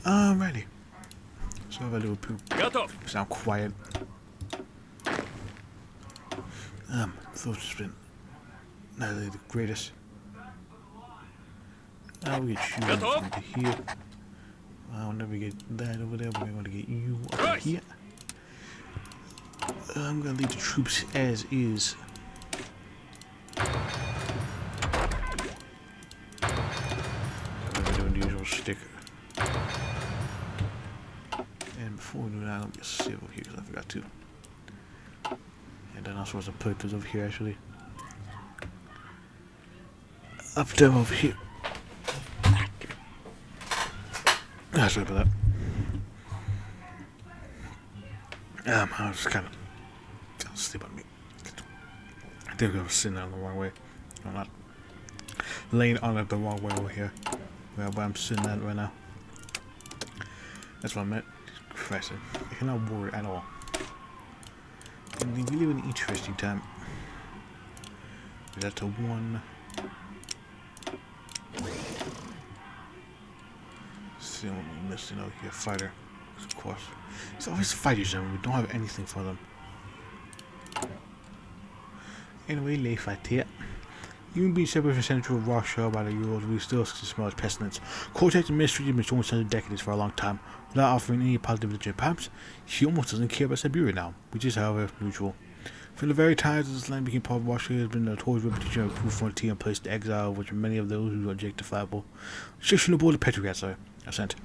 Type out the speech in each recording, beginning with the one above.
Alrighty. So if I do a poop, sound quiet. Thought it's been not really the greatest. We get you over here. I'll never get that over there, but we're going to get you over here. I'm going to leave the troops as is. We're doing the usual sticker. And before we do that, let me save over here because I forgot to. And then I'm supposed to put those over here actually. Up them over here. Sorry about that. I was kind of fell asleep on me. I think I was sitting on the wrong way. I'm not laying on it the wrong way over here. Where I'm sitting at right now. That's what I meant. Christ, I cannot worry at all. And we live in an interesting time. That's a one. See what we're missing out here. Fighter, of course. It's always fighters, and we don't have anything for them. Anyway, lay fight here. Even being separated from Central Russia by the Euros, we still smell its pestilence. Cortex and mistreated been showing such decadence for a long time, without offering any positive perhaps. She almost doesn't care about Siberia now, which is, however, neutral. From the very times this land became part of Russia, has been a notorious reputation of a cruel frontier and placed to exile, which many of those who are objectifiable. Sectionable the patriots are sent.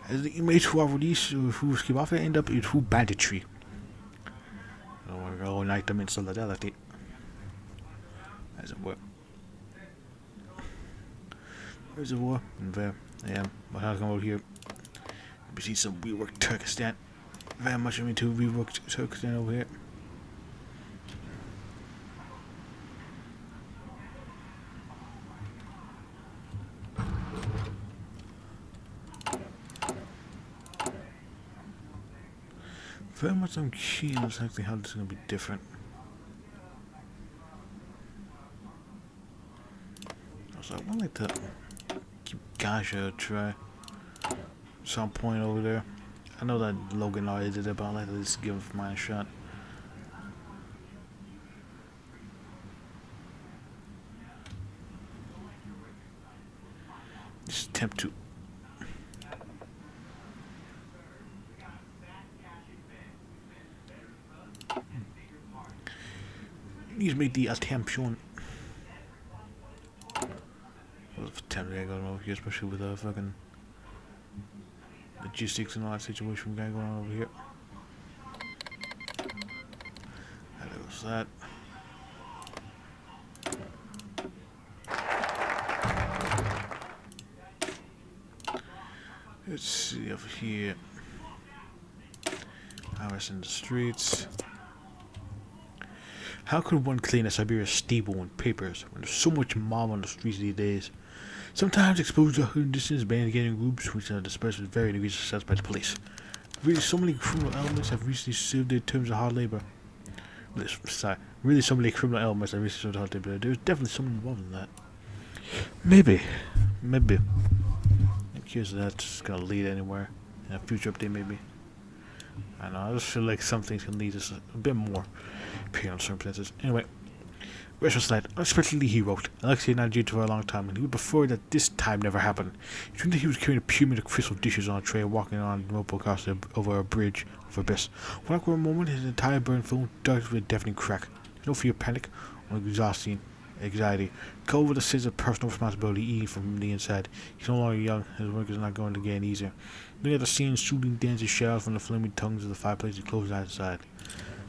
As the inmates who are released, who escape often end up in true banditry. So we're going to unite them in solidarity. As it were. There's a war, and there I am. But I'll come over here. We see some reworked Turkestan. Very much of me to reworked Turkestan over here. Very much I'm keen on exactly how this is going to be different. So I would like to give Gaja a try. Some point over there. I know that Logan already did it, but I'd like to just give mine a shot. Just attempt to. Please make the attempt shown. Attempt to get going over here, especially with the fucking logistics and all that situation we got going on over here. How goes that? Let's see over here. Hours in the streets. How could one clean a Siberia stable and papers when there's so much mob on the streets these days? Sometimes exposed to hidden distance, banned getting groups which are dispersed with varying degrees of success by the police. Really, so many criminal elements have recently served their terms of hard labor. Really, so many criminal elements have recently served hard labor. There's definitely someone involved in that. Maybe. I'm curious if that's gonna lead anywhere in a future update, maybe. I know. I just feel like some things can lead us a bit more. Depending on circumstances. Anyway, retro slide. Unexpectedly, he wrote, Alexei had not due for a long time, and he would prefer that this time never happened. He dreamed that he was carrying a pyramid of crystal dishes on a tray, walking on a rope across over a bridge of abyss. When for a moment, his entire burn phone darted with a deafening crack. No fear of panic, or exhausting anxiety. Coupled with a sense of personal responsibility eating from the inside. He's no longer young. His work is not going to get any easier. Looking at the scene, shooting dances showers from the flaming tongues of the fireplace, he closed his eyes inside.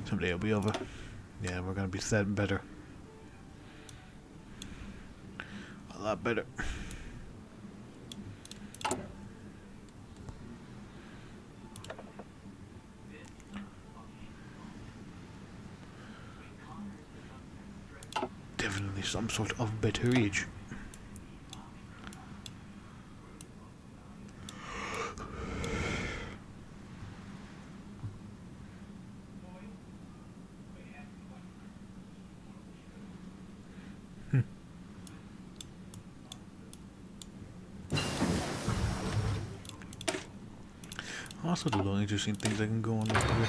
Someday it'll be over. Yeah, we're gonna be set better. A lot better. Definitely some sort of better age. Also, the little interesting things that can go on over here.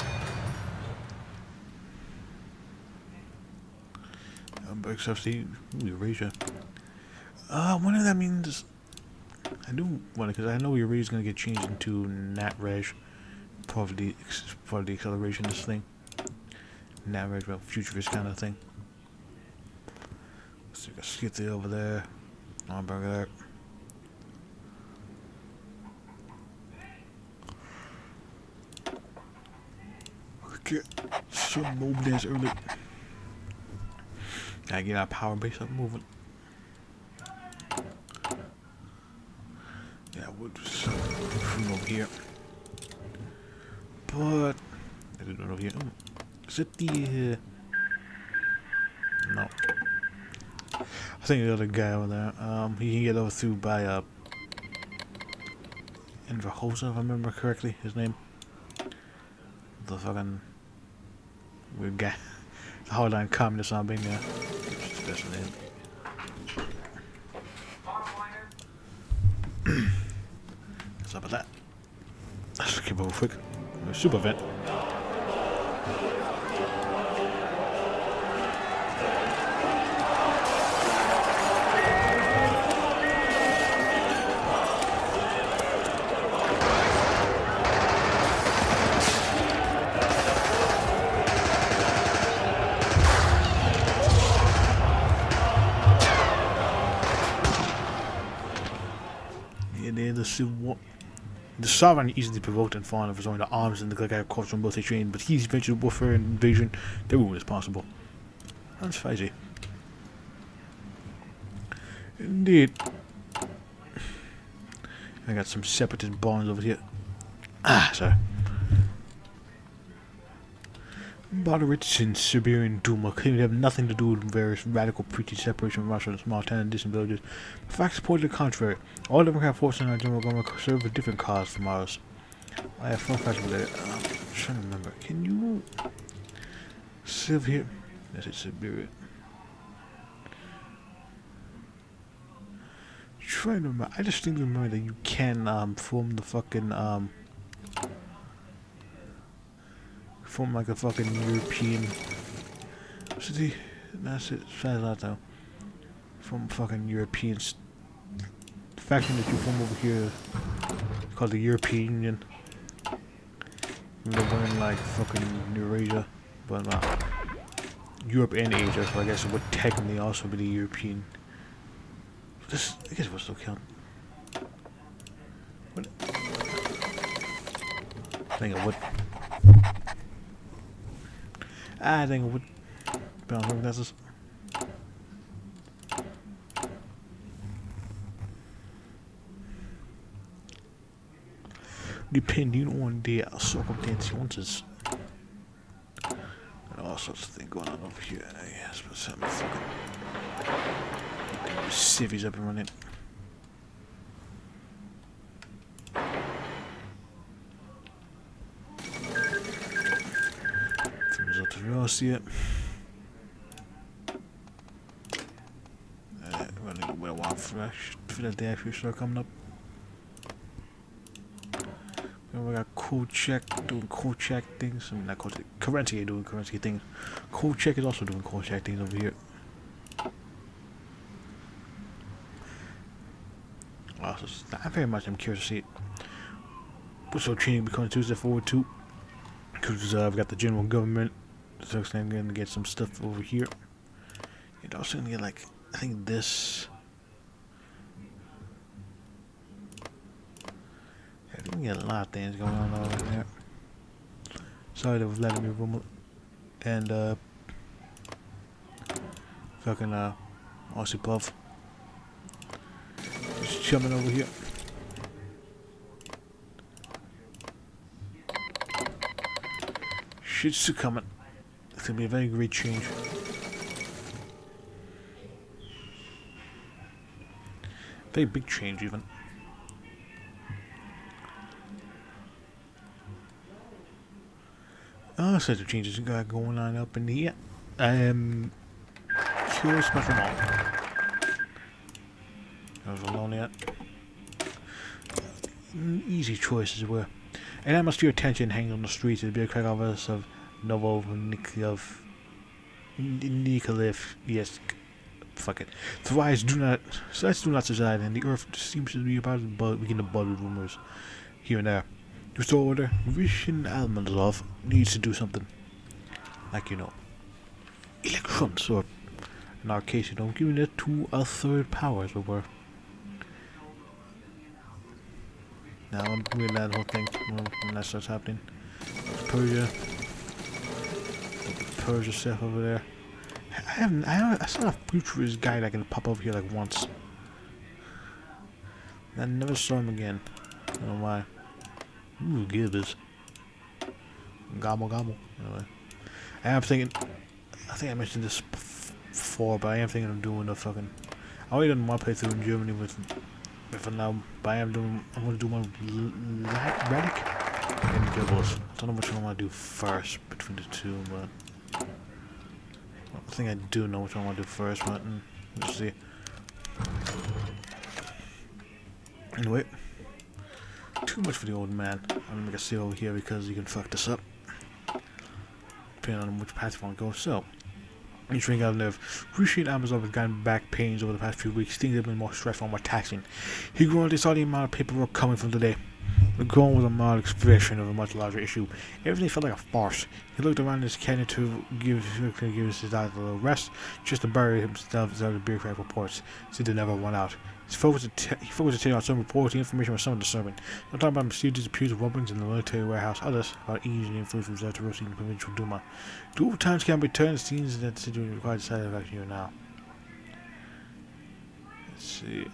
Except see, Eurasia. I wonder if that means. I do wonder because I know Eurasia is gonna get changed into NatReg, part of the acceleration of this thing. NatReg, well, futurist kind of thing. So let's get the over there. On burger there. Okay, so move this early. Gotta get our power base up moving. Yeah, we'll do something from over here. But I don't know over here. Is it the no. I think the other guy over there, he can get over through by Enverhosa, if I remember correctly, his name. The fucking weird guy. The hardline communist Albania. That's his name. What's up with that? Let's skip over quick. Super event. The Civil War. The sovereign easily provoked and fond of resorting to arms and the guy of course from military training, but he's ventured warfare and invasion everywhere is possible. That's spicy. Indeed. I got some separatist bonds over here. Sorry. Moderates in Siberian Duma claim to have nothing to do with various radical preaching separation from Russia and small town and distant villages. The facts point to the contrary. All Democrat forces in our general government serve a different cause from ours. I have 4 facts with it. I'm trying to remember. Can you live here? Yes, it's Siberia. Trying to remember. I distinctly remember that you can form the fucking form like a fucking European city. That's it. Sounds like though. From fucking European faction that you form over here called the European Union. They're in like fucking Eurasia, but Europe and Asia, so I guess it would technically also be the European. This, I guess it would still count. What? I think it would. I think it would. Bound glasses. Depending on the circumstances. And all sorts of things going on over here. Yes, but some fucking civvies up and running. Thumbs up to the all see it. Running a while for that day actually start coming up. We got cool check doing cool check things. I mean, not cool check. Currency doing currency things. Cool check is also doing cool check things over here. Also, I very much am curious to see it. What's so training becomes Tuesday forward to? Because I've got the general government. So I'm gonna get some stuff over here. You're also gonna get like I think this. We got a lot of things going on over there. Sorry to Vladimir Rumel and fucking Aussie Puff. Just chilling over here. Shit's still coming. It's gonna be a very great change. Very big change even. Set of changes you got going on up in here. I am curious about them all. I was alone yet. Easy choices were. An atmosphere of tension hangs on the streets as the bureaucratic office of Novo Nikolaev, yes, fuck it. Thrives do not subside, and the earth seems to be about to begin to buzz with rumors here and there. To restore order, Russian Almanzov needs to do something. Like, elections, or in our case, giving it to a third power, as it were. Now I'm doing that whole thing when that starts happening. Persia stuff over there. I saw a futurist guy that can pop over here like once. I never saw him again. I don't know why. Ooh, gibbous. Gobble gobble. Anyway. I think I mentioned this before, but I am thinking of doing a fucking. I already done one playthrough in Germany with for now, but I'm going to do one with Radic and Gibbles. I don't know which one I want to do first between the two, but I think I do know which one I want to do first, but let's see. Anyway, too much for the old man. I'm going to make a save over here because you can fuck this up, depending on which path you want to go. So, ensuring out of nerve. Appreciate Amazon has gotten back pains over the past few weeks. Things have been more stressful and more taxing. He grunted saw the amount of paperwork coming from today. The goal was a mild expression of a much larger issue. Everything felt like a farce. He looked around his cabinet to give his eyes a little rest, just to bury himself inside the bureaucratic reports, since they never won out. He focused attention on some reports. The information was somewhat disturbing. Some talking about mysterious disputes of rumblings in the military warehouse. Others about easing influence from Zertarosi in the provincial Duma. Two times can be turned. It seems that the situation requires decided action here now. Let's see.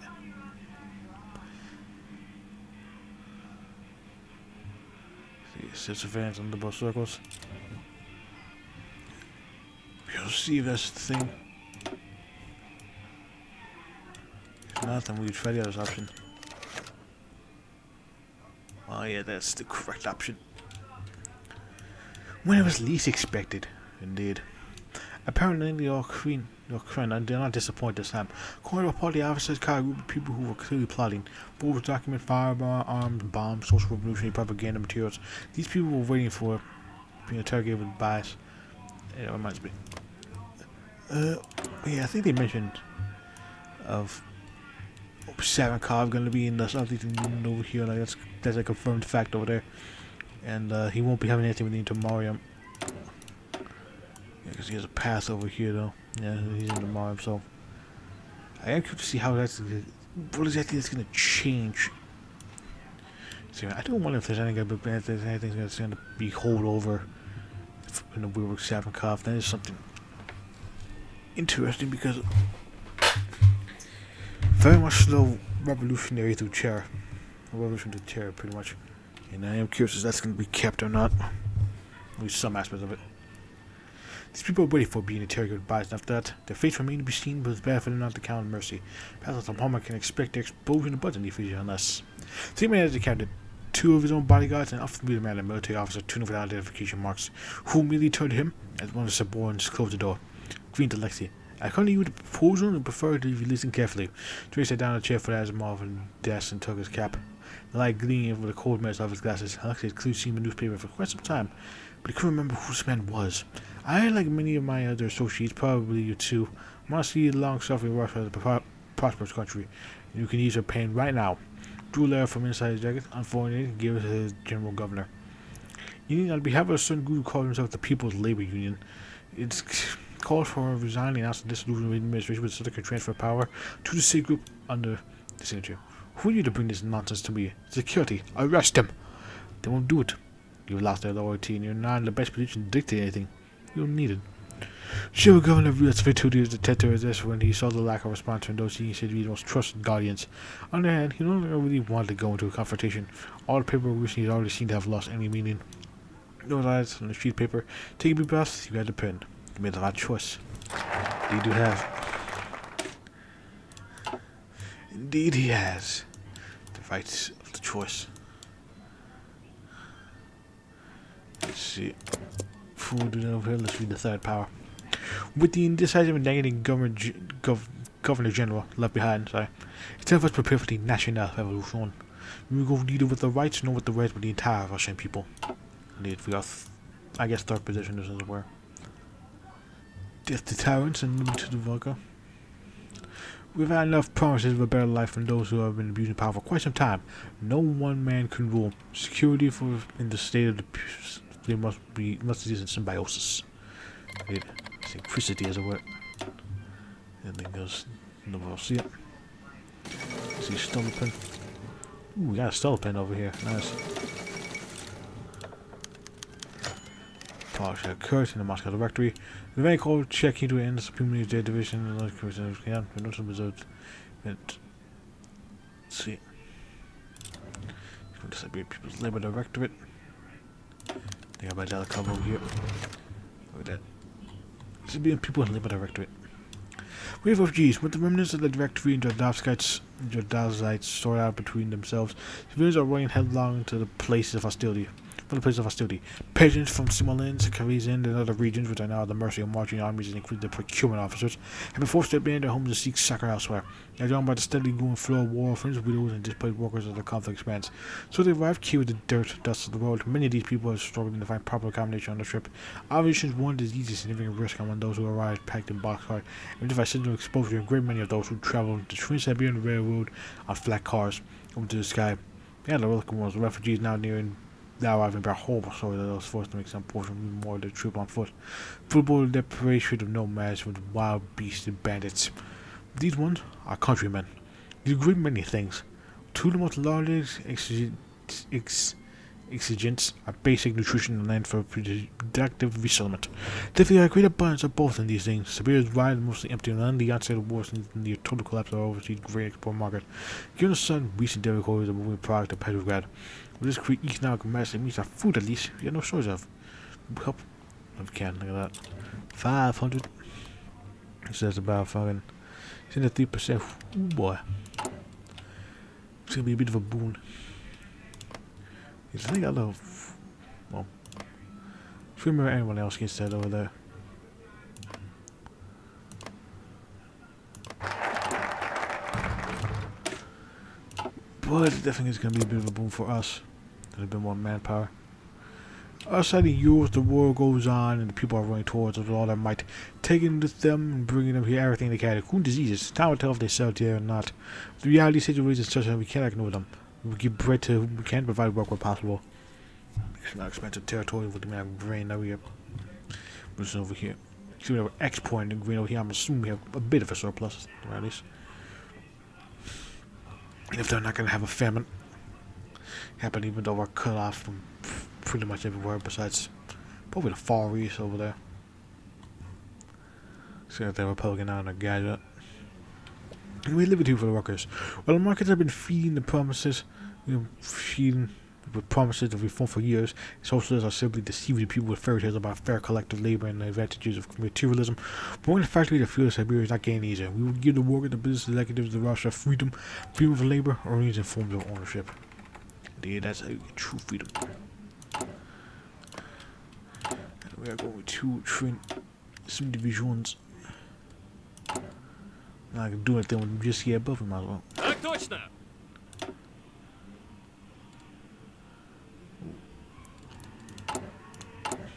Set surveillance under both circles. We'll see if that's the thing. If not, then we try the other option. Oh yeah, that's the correct option. When it was least expected, indeed. Apparently, the Ukraine did not disappoint this time. According to report, the officers caught a group of people who were clearly plotting. Both document firearms, bombs, social revolutionary propaganda materials. These people were waiting for being interrogated with bias. It reminds me. Yeah, I think they mentioned of Savinkov going to be in the something over here. Like that's a confirmed fact over there, and he won't be having anything with the Tomorium. Because he has a path over here, though. Yeah, he's in the Tomorium, so I am curious to see how that's what exactly that's going to change. So I don't wonder if there's anything that's going to be holdover in the Weirwood Savinkov. That is something interesting because very much slow revolutionary through chair. Revolution through chair, pretty much. And I am curious if that's going to be kept or not. At least some aspects of it. These people are waiting for being interrogated by us. After that, their fates remain to be seen, but it's bad for them not to count on mercy. Perhaps some Homer can expect their explosion abundantly for you unless. Three men as captain, two of his own bodyguards, and often be the man, a military officer, tuning without identification marks, who immediately turned to him as one of the subordinates closed the door. Green to Lexi. I currently use the proposal and prefer to listen carefully. Trey sat down in a chair for the Asimov and desk and took his cap. The light gleaming over the cold mist of his glasses. Alexei had clearly seen the newspaper for quite some time, but he couldn't remember who this man was. I, like many of my other associates, probably you too, want to see a long-suffering Russia as a prosperous country. And you can ease her pain right now. Drew a letter from inside his jacket, unfolding it, and gave it to his general governor. You need on behalf of a certain group who calls himself the People's Labor Union. It's called for resigning and announced the dissolution of the administration with such a transfer of power to the city group under the signature. Who are you to bring this nonsense to me? Security, arrest him! They won't do it. You've lost their loyalty and you're not in the best position to dictate anything. You don't need it. Sure, Governor realized fatigued as the tether as this when he saw the lack of response from those he said to be the most trusted guardians. On the other hand, he no longer really wanted to go into a confrontation. All the paperwork recently had already seemed to have lost any meaning. Those eyes on the sheet of paper. Take a deep breath, you had the pen. You made the right choice. Indeed you have. Indeed he has. The right of the choice. Let's see. Let's read the third power. With the indecisive and negative Governor General left behind, it's time for us to prepare for the National Revolution. We will go neither with the rights nor with the rights of the entire Russian people. Indeed, we are, I guess, third position as it were. Death to tyrants and liberty to the vulgar. We've had enough promises of a better life from those who have been abusing power for quite some time. No one man can rule. Security for in the state of the there must exist in symbiosis. Synchronicity as it were. And then goes nobody will see it. See stone pen. Ooh, we got a stone pen over here. Nice. Polish occurs in the Moscow directory. The very cold check into the Supreme J Division. Let's see. The Siberia People's Labor Directorate. They got my dollar cover over here. Look at that. Siberian People's Labor Directorate. We have refugees, with the remnants of the directory and Jordavzites stored out between themselves. Civilians are running headlong to the places of hostility. Peasants from Smolensk, Karizin, and other regions, which are now at the mercy of marching armies and include the procurement officers, have been forced to abandon their homes and seek succor elsewhere. They are drawn by the steadily growing flow of war orphans, widows, and displaced workers as the conflict expands. So they arrive here with the dirt, dust of the road. Many of these people are struggling to find proper accommodation on the trip. Obviously, one disease is significant risk among those who arrive packed in boxcars, and if I send them exposure, a great many of those who travel the Trans-Siberian Railroad on flat cars over to the sky. Yeah, the welcome was refugees now nearing. Now I've been home, so that I was forced to make some portion more of the troop on foot. Football deprivation of nomads with wild beasts and bandits. These ones are countrymen. They do a great many things. Two of the most largest exigents are basic nutrition and land for productive resettlement. Therefore, there are great abundance of both in these things. Siberia's wide and mostly empty, and none of the onset of wars and the total collapse of our overseas grain export market. Given the sudden recent difficulties of moving product to Petrograd, with this create economic mess, it means our food at least we have no shortage of. Help if we can, look at that. 500. It says about fucking 3%. Ooh boy. It's gonna be a bit of a boon. I think I love. Well, if we remember anyone else gets that over there. But I think it's going to be a bit of a boom for us. There's a bit more manpower. Outside the Euros, the war goes on and the people are running towards us with all their might, taking with them and bringing them here everything they can, including diseases. Time will tell if they sell it here or not. The reality situation is such that we cannot ignore them. We give bread to whom we can, provide work where possible. It's not expensive territory with the amount of grain that we have. What's over here? See, we have exporting grain over here. I'm assuming we have a bit of a surplus, or at least. And if they're not going to have a famine happen, even though we're cut off from pretty much everywhere besides probably the Far East over there. See if they're Republican on a gadget. And we liberty for the workers. Well, the markets have been feeding the promises, feeding with promises of reform for years. Socialists are simply deceiving people with fairy tales about fair collective labor and the advantages of materialism. But when the factory that fuels Siberia is not getting easier, we will give the workers, the business executives, the Russia freedom of labor, or any forms of ownership. Indeed, that's a true freedom. And we are going to train some divisions. I can do anything with just here above him as well.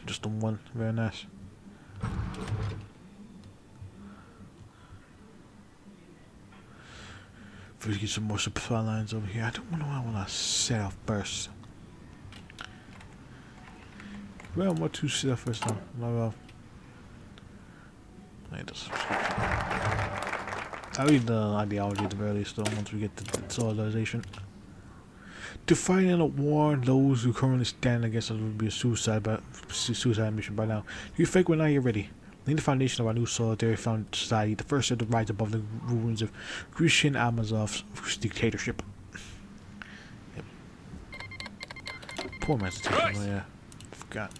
Just the one, very nice. First, get some more supply lines over here. I don't know what I want to set off first. Well, what to set off first now? Well, I'll read the ideology at the very least, though, once we get to the solidarization. To fight in a war, those who currently stand against us would be a suicide mission by now. You fake when I get ready. Laying the foundation of our new solitary society, the first step to rise above the ruins of Grushin Amazov's dictatorship. Yep. Poor man's dictatorship. Oh yeah, I forgot.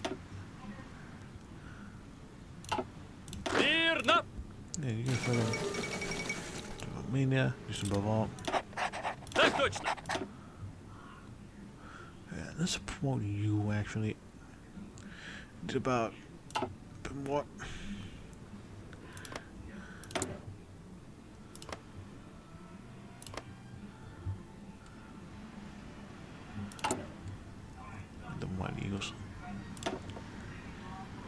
Yeah, you can fucking Romania, just above all. Yeah, let's promote you actually. Did about a bit more. White Eagles.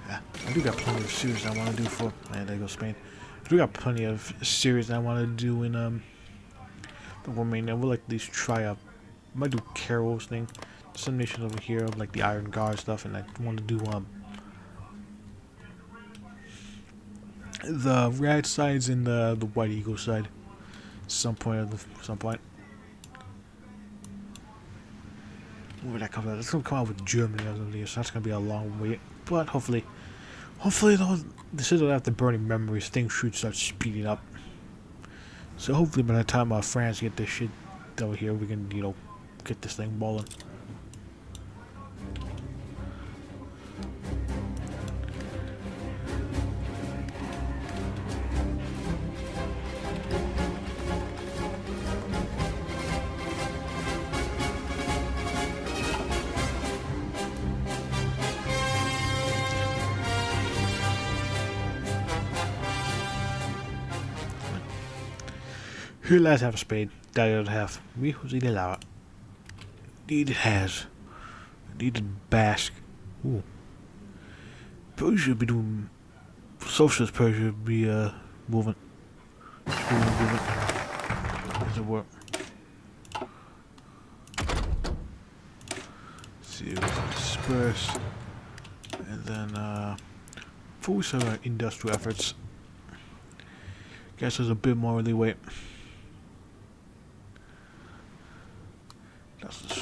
Yeah, I do got plenty of series I want to do for. And there goes Spain. I do got plenty of series I want to do in the Romania. I would like to at least try out. I might do Carol's thing. Some nations over here of like the Iron Guard stuff, and I want to do the Red sides and the White Eagle side. Some point. Where that comes out? It's gonna come out with Germany, I believe. So that's gonna be a long wait. But hopefully though, this isn't after burning memories. Things should start speeding up. So hopefully by the time France get this shit over here, we can get this thing balling. Here lads have a spade, that other half. We who's eat it out. Need it has. Need it bask. Ooh. Persia be doing socialist Persia be moving. Moving. Does it work? Let's see, we can disperse. And then focus on our industrial efforts. Guess there's a bit more leeway.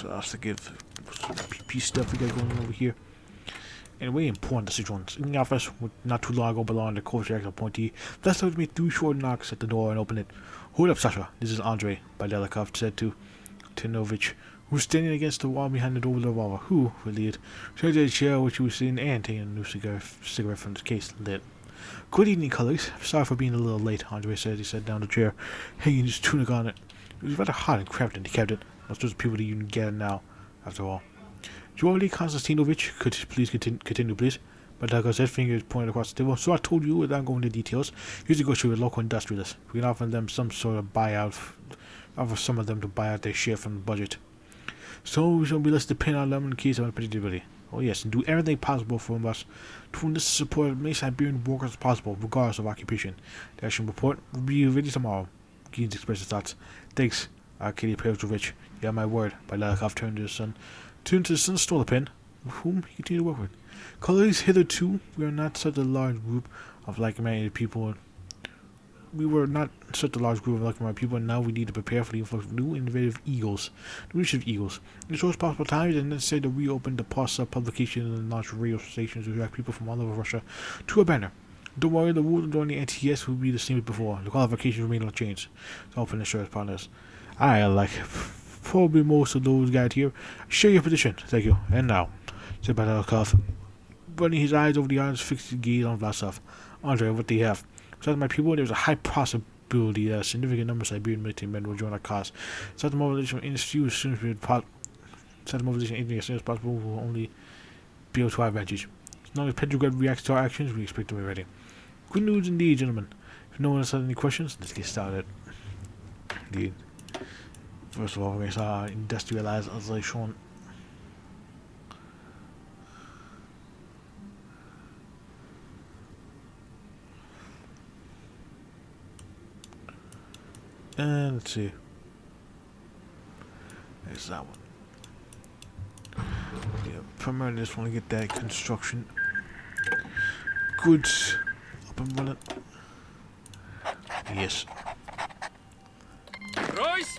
That's to give some PP stuff we got going over here. Anyway, important decisions. In the office, not too long ago, belonged to coach director appointee. That's left me 3 short knocks at the door and opened it. Hold up, Sasha. This is Andrei, Badelikov said to Tinovich, who was standing against the wall behind the door with a revolver. Who, relieved, turned to the chair which he was sitting and taking a new cigarette from his case, lit. Good evening, colleagues. Sorry for being a little late, Andrei said. He sat down the chair, hanging his tunic on it. It was rather hot and cramped, and he kept it. Most of the people that you can get now, after all. Georgy Konstantinovich, could you please continue, please? Badelikov said, fingers pointed across the table. So I told you, without going into details, here's a go to a local industrialist. We can offer them some sort of buyout, offer some of them to buy out their share from the budget. So we shall be less dependent on them in case of unpredictability. Oh yes, and do everything possible for us to enlist the support of many Siberian workers as possible, regardless of occupation. The action report will be ready tomorrow. Gaines expressed his thoughts. Thanks, Arkady Petrovich. You have my word. Badelikov turned to his son, stole a pen, with whom he continued to work with. Colleagues, hitherto, we are not such a large group of like-minded people. And now we need to prepare for the influx of new innovative eagles. The initiative eagles. In the shortest possible time, it is necessary to reopen the POSA publication and launch radio stations to attract people from all over Russia to a banner. Don't worry, the rules during the NTS will be the same as before. The qualifications remain unchanged. So open insurance partners. I like probably most of those guys here. Share your position. Thank you. And now, said Badelikov, running his eyes over the arms, fixed his gaze on Vlasov. Andrei, what do you have? Besides my people, there is a high possibility that a significant number of Siberian military men will join our cause. Such mobilization of industry as soon as possible will only be able to our advantage. As long as Petrograd reacts to our actions, we expect to be ready. Good news indeed, gentlemen. If no one else has any questions, let's get started. Indeed. First of all, we're going to start industrialization. And let's see. There's that one. Yeah, primarily just want to get that construction goods up and running. Yes. Royce!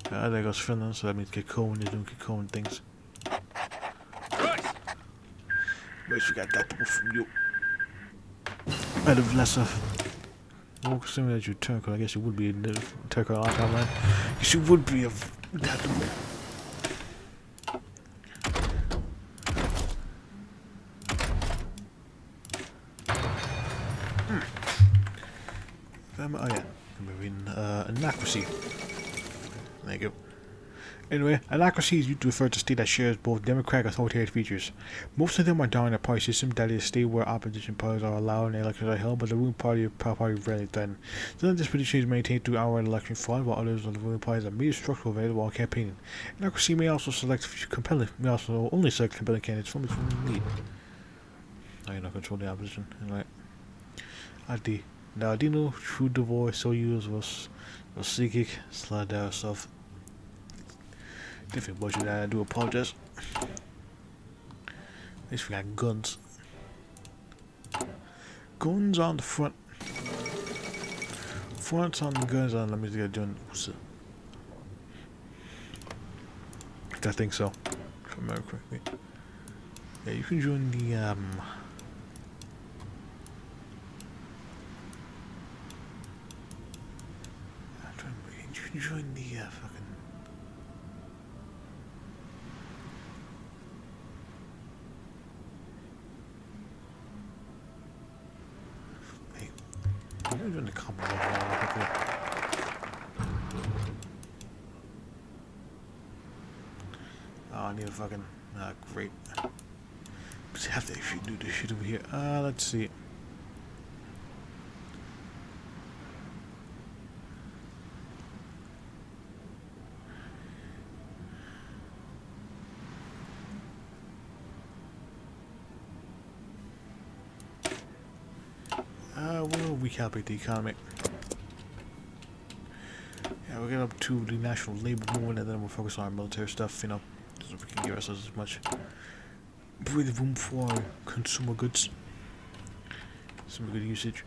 There goes Finland, so that means Kikoan is doing Kikoan things. Royce! Wait, we got that from you. Out of lesser. Well, assuming that you're Turco, I guess you would be a Turco a long time, man. Yes, you would be adaptable. Oh yeah, I'm reading Anacracy. There you go. Anyway, democracy is used to refer to a state that shares both democratic and authoritarian features. Most of them are down in a party system, that is, a state where opposition parties are allowed and elections are held, but the ruling party rarely threatened. Some of this position is maintained through outright election fraud, while others of the ruling parties are merely structural available while campaigning. Democracy may also only select compelling candidates from its ruling lead. I cannot control the opposition. Anyway. Adi. Dino, true divorce, so use was psychic, solidarists stuff. Different budget that I do apologize. At least we got guns. Guns on the front. Fronts on the guns on. Let me get doing. I think so. If I remember correctly. Yeah, you can join the you can join the fucking. I'm doing the combo level. Oh, I need a fucking. Great. But I have to actually do this shit over here. Let's see. We'll recalibrate the economy. Yeah, we'll get up to the national labor movement and then we'll focus on our military stuff, you know, so we can give ourselves as much breathing room for our consumer goods. Some good usage.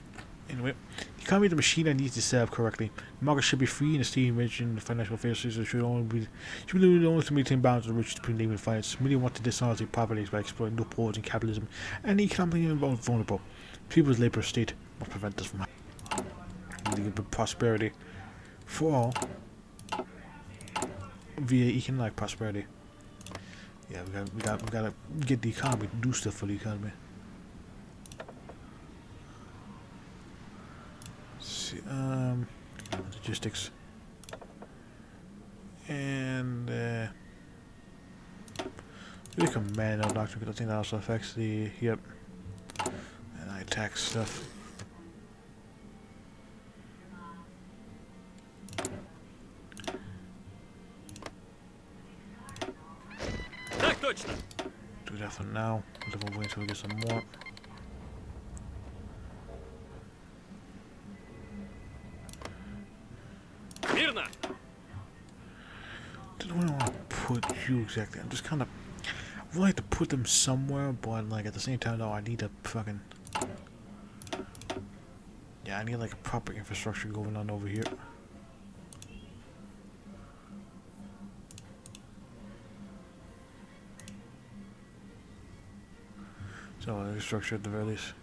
Anyway, the economy is a machine that needs to set up correctly. The market should be free and the state mentioned the financial affairs system should be the only to maintain balance of the rich between labor and finance. Many want to dishonor the poverty by exploiting loopholes in capitalism and economically vulnerable. People's labor state must prevent us from having prosperity for all via economic prosperity. Yeah, we gotta get the economy to do stuff for the economy. Let's see, logistics and we can manual doctrine because I think that also affects the and I tax stuff. Do that for now. We'll wait until we get some more. Мирно. Don't know where I want to put you exactly. I'm just kind of. I would like to put them somewhere, but like at the same time, though, I need a fucking. Yeah, I need like a proper infrastructure going on over here. So infrastructure at the very least.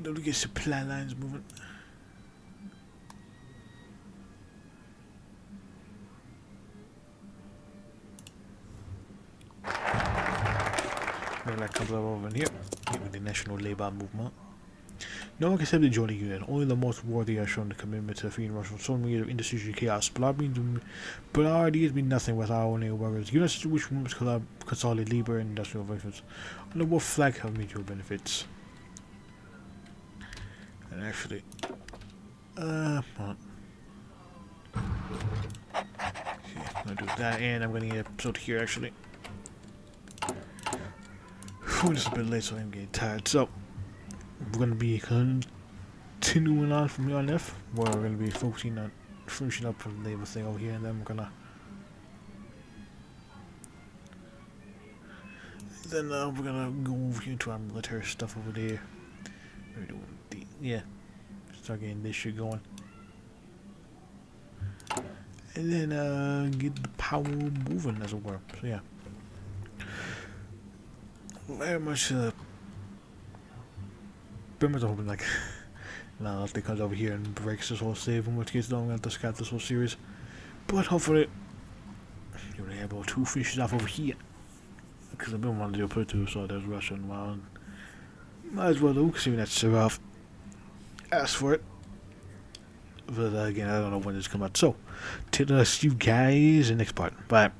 Don't get supply lines moving. Maybe that comes up over in here. With the National Labour Movement. No one can accept to join the union. Only the most worthy are shown the commitment to freeing Russia from so many years of industry chaos. But our ideas mean nothing without our own workers. Units which must consolidate labor and industrial relations. On the world flag have mutual benefits. And actually, hold on. Okay, I'm gonna do that, and I'm gonna get an episode here actually. Whew, it's a bit late, so I'm getting tired. So, we're gonna be continuing on from here on F, where we're gonna be focusing on finishing up the labor thing over here, and then we're gonna. Then we're gonna go over here into our military stuff over there. We're doing yeah, start getting this shit going, and then get the power moving, as it were. So yeah, very much. Very much hoping like, now if they comes over here and breaks this whole save, in which case I'm gonna discard this whole series. But hopefully, you'll be able to finish it off over here. because I've been wanting to do a part two, so there's Russia in a while. And might as well do, considering that Serov asked for it. But again, I don't know when this come out. So, till see you guys in the next part. Bye.